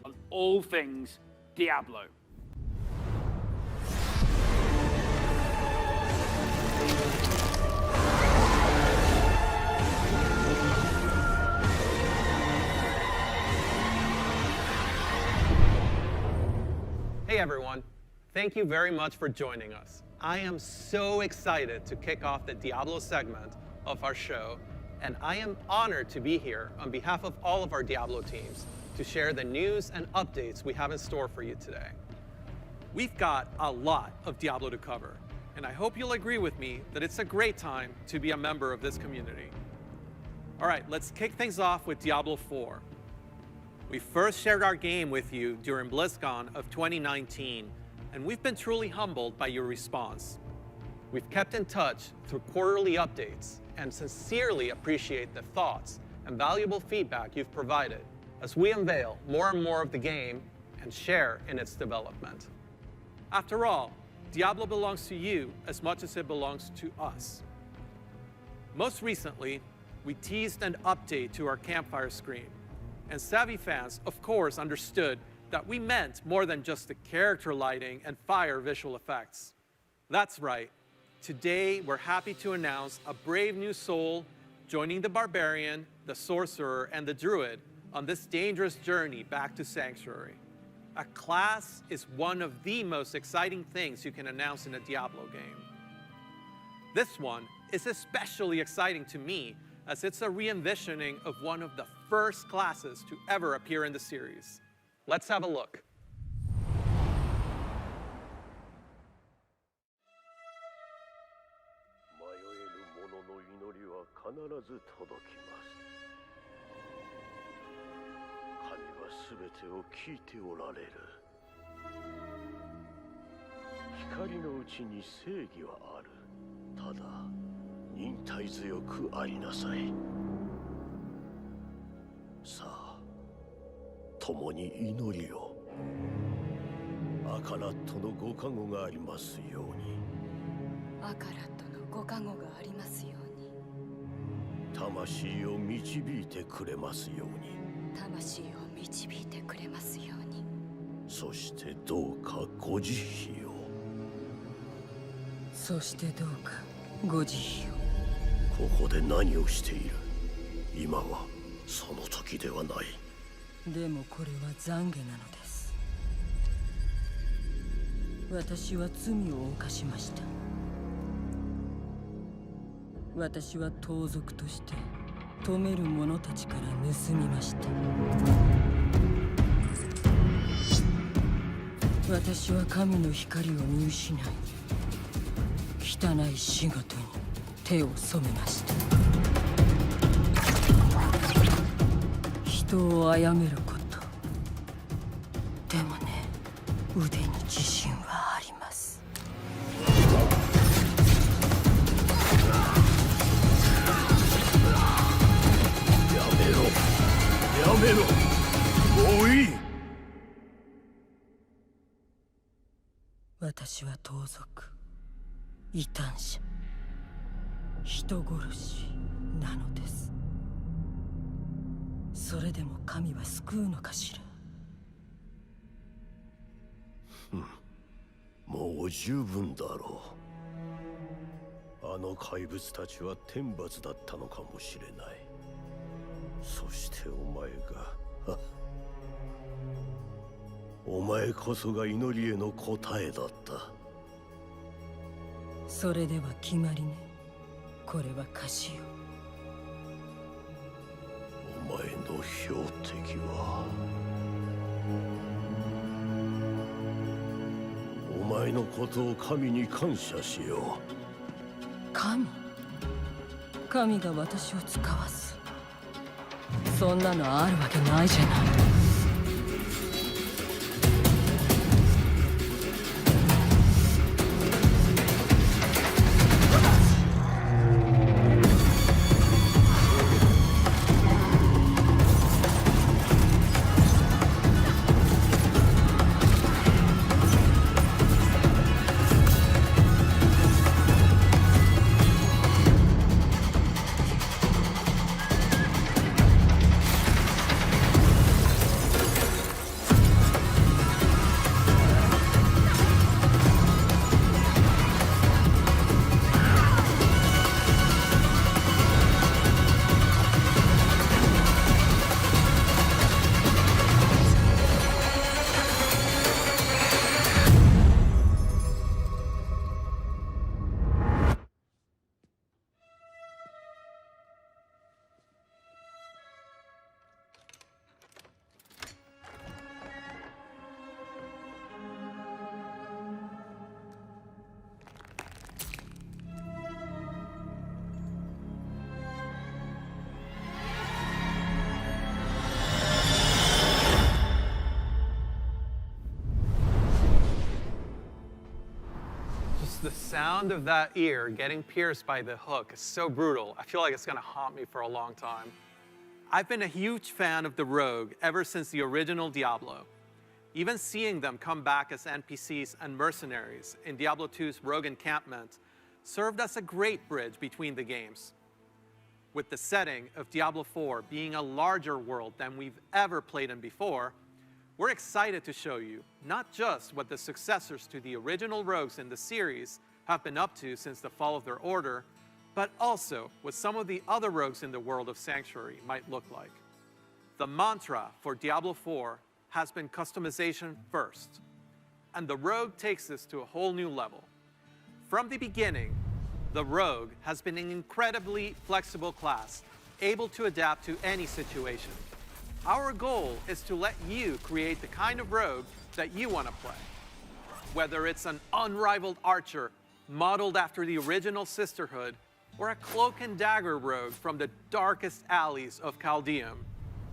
on all things Diablo. Hey everyone, thank you very much for joining us. I am so excited to kick off the Diablo segment of our show, and I am honored to be here on behalf of all of our Diablo teams to share the news and updates we have in store for you today. We've got a lot of Diablo to cover, and I hope you'll agree with me that it's a great time to be a member of this community. All right, let's kick things off with Diablo 4. We first shared our game with you during BlizzCon of 2019, and we've been truly humbled by your response. We've kept in touch through quarterly updates and sincerely appreciate the thoughts and valuable feedback you've provided as we unveil more and more of the game and share in its development. After all, Diablo belongs to you as much as it belongs to us. Most recently, we teased an update to our campfire screen, and savvy fans, of course, understood that we meant more than just the character lighting and fire visual effects. That's right. Today, we're happy to announce a brave new soul joining the barbarian, the sorcerer, and the druid on this dangerous journey back to Sanctuary. A class is one of the most exciting things you can announce in a Diablo game. This one is especially exciting to me as it's a re-envisioning of one of the first classes to ever appear in the series. Let's have a look. The sound of that ear getting pierced by the hook is so brutal. I feel like it's gonna haunt me for a long time. I've been a huge fan of the Rogue ever since the original Diablo. Even seeing them come back as NPCs and mercenaries in Diablo 2's Rogue Encampment served as a great bridge between the games. With the setting of Diablo 4 being a larger world than we've ever played in before, we're excited to show you not just what the successors to the original rogues in the series have been up to since the fall of their order, but also what some of the other rogues in the world of Sanctuary might look like. The mantra for Diablo 4 has been customization first, and the Rogue takes this to a whole new level. From the beginning, the Rogue has been an incredibly flexible class, able to adapt to any situation. Our goal is to let you create the kind of Rogue that you want to play. Whether it's an unrivaled archer modeled after the original Sisterhood, or a cloak and dagger rogue from the darkest alleys of Chaldeum,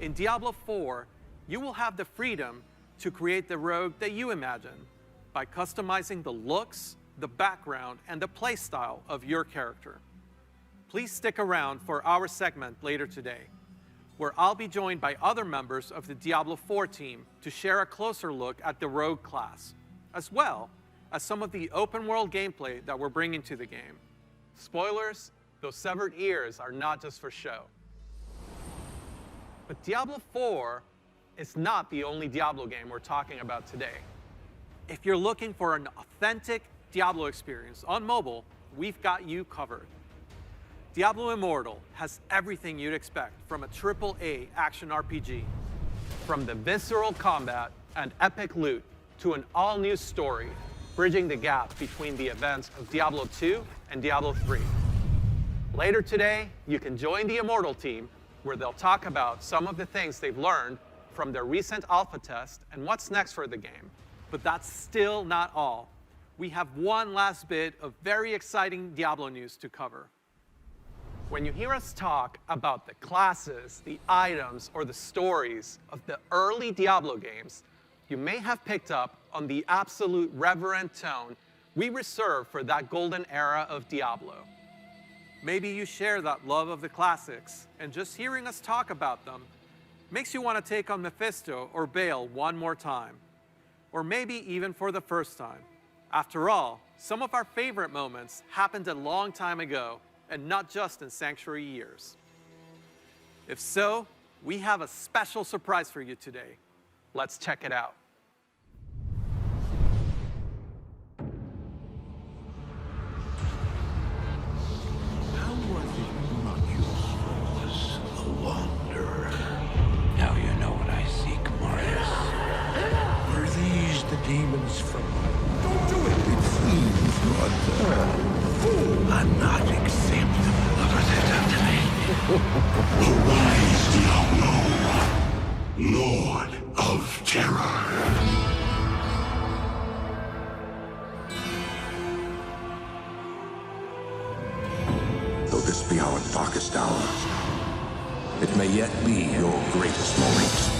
in Diablo 4, you will have the freedom to create the rogue that you imagine by customizing the looks, the background, and the playstyle of your character. Please stick around for our segment later today, where I'll be joined by other members of the Diablo 4 team to share a closer look at the rogue class, as well as some of the open world gameplay that we're bringing to the game. Spoilers, those severed ears are not just for show. But Diablo 4 is not the only Diablo game we're talking about today. If you're looking for an authentic Diablo experience on mobile, we've got you covered. Diablo Immortal has everything you'd expect from a AAA action RPG. From the visceral combat and epic loot to an all-new story, bridging the gap between the events of Diablo 2 and Diablo 3. Later today, you can join the Immortal team, where they'll talk about some of the things they've learned from their recent alpha test and what's next for the game. But that's still not all. We have one last bit of very exciting Diablo news to cover. When you hear us talk about the classes, the items, or the stories of the early Diablo games, you may have picked up on the absolute reverent tone we reserve for that golden era of Diablo. Maybe you share that love of the classics, and just hearing us talk about them makes you want to take on Mephisto or Baal one more time, or maybe even for the first time. After all, some of our favorite moments happened a long time ago, and not just in Sanctuary years. If so, we have a special surprise for you today. Let's check it out. How was it not yours, a wanderer? Now you know what I seek, Marius. Were these the demons from... Don't do it! It seems not. I'm not exempt of a destiny. Arise, Diablo, Lord of Terror. Though this be our darkest hour, it may yet be your greatest moment.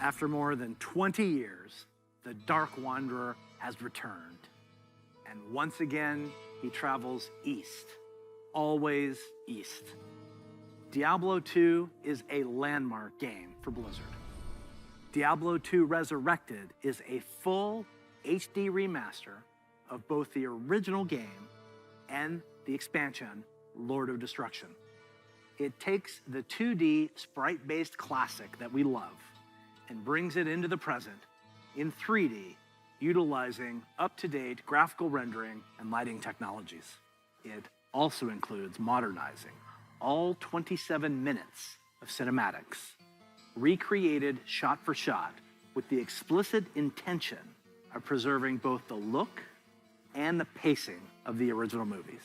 After more than 20 years, the Dark Wanderer has returned. And once again, he travels east, always east. Diablo 2 is a landmark game for Blizzard. Diablo 2 Resurrected is a full HD remaster of both the original game and the expansion, Lord of Destruction. It takes the 2D sprite-based classic that we love and brings it into the present in 3D, utilizing up-to-date graphical rendering and lighting technologies. It also includes modernizing all 27 minutes of cinematics, recreated shot for shot with the explicit intention of preserving both the look and the pacing of the original movies.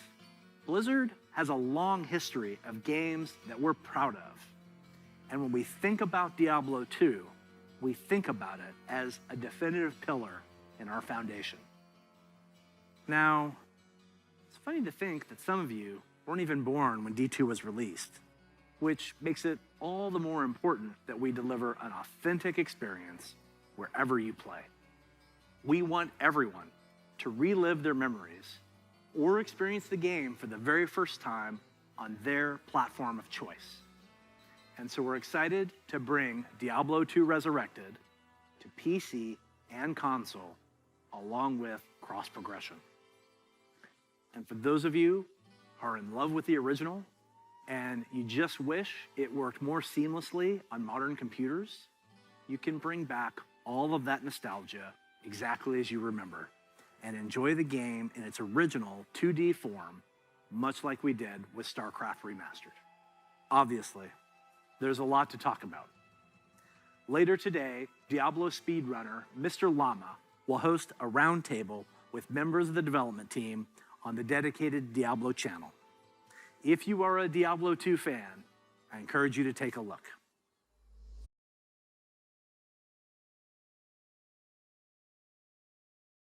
Blizzard has a long history of games that we're proud of. And when we think about Diablo 2, we think about it as a definitive pillar in our foundation. Now, it's funny to think that some of you weren't even born when D2 was released, which makes it all the more important that we deliver an authentic experience wherever you play. We want everyone to relive their memories or experience the game for the very first time on their platform of choice. And so we're excited to bring Diablo 2 Resurrected to PC and console, along with cross-progression. And for those of you who are in love with the original and you just wish it worked more seamlessly on modern computers, you can bring back all of that nostalgia exactly as you remember and enjoy the game in its original 2D form, much like we did with StarCraft Remastered. Obviously, there's a lot to talk about. Later today, Diablo speedrunner Mr. Llama will host a roundtable with members of the development team on the dedicated Diablo channel. If you are a Diablo 2 fan, I encourage you to take a look.